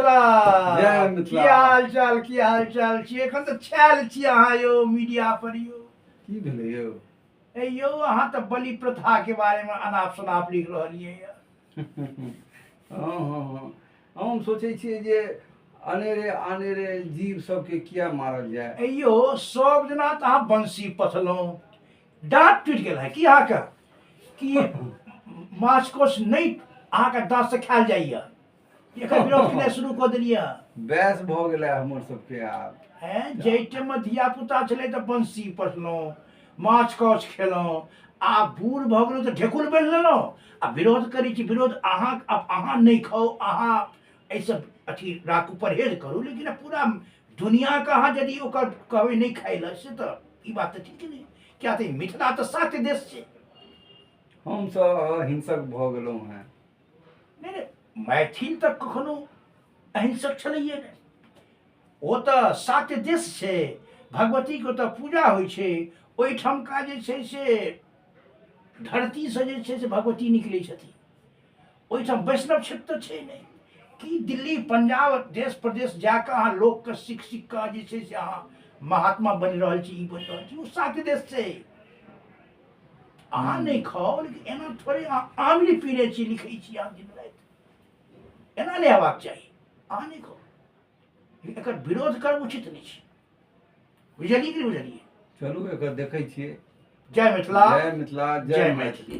मिथिला जय मिथिला। की हाल चाल छी एखन तऽ छायल छी अहाँ यौ मीडिया पर यौ की भेलै यौ? ए यौ अहाँ तऽ बलि प्रथा के बारे में अनाप शनाप लिख रहलियै हाँ हम सोचै छियै जे अनेरे अनेरे जीव सबके किया मारल जाए। ए यौ सब जना तऽ अहाँ बंसी पथलहुँ दाँत टूटि गेल है की अहाँके कि माछ कोस नहीं अहाँके दाँत से खायल जाइए एकर विरोध केनाइ शुरू कऽ देलियै बैस भऽ गेलै हमर सबके आब। हैं जाहि टाइम में धिया पुता छलै तऽ बंसी पथलहुँ माछ कौछ खेलहुँ आ बूढ़ भऽ गेलहुँ तऽ ढेकुर बनि लेलहुँ आ विरोध करै छी विरोध अहाँ नहीं खाओ अहाँ एहिसँ अथी राखू परहेज करू लेकिन पूरा दुनिया के अहाँ यदि ओकर कहबै नहीं खाइ लए से तऽ ई बात तऽ ठीक नहीं क्या तऽ मिथिला तऽ शाक्त देश छै हम सब हिंसक भऽ गेलहुँ हैं। नहीं मैथिल तऽ कखनो अहिंसक छलैये नहि ओ तऽ शाक्त देश छै भगवती के ओतऽ पूजा होइ छै ओहिठामका जे छै से धरती से जे छै से भगवती निकलै छथिन ओहिठाम वैष्णव क्षेत्र तऽ छै नहीं कि दिल्ली पंजाब देश प्रदेश जाके अहाँ लोकके सीख सीख कऽ जे छै से अहाँ महात्मा बनि रहल छी ई बनि रहल छी ओ शाक्त देश छै अहाँ नहीं खाओ लेकिन एना थोड़े अहाँ आमली पीने छी लिखै छी अहाँ दिन राति एना नहीं हेबाक चाही अहाँ नहीं खाओ एकर विरोध करब उचित नहीं छै बुझलियै कि नहीं बुझलियै? चलू एकर देखै छियै। जय मिथिला जय मिथिला जय मैथिली।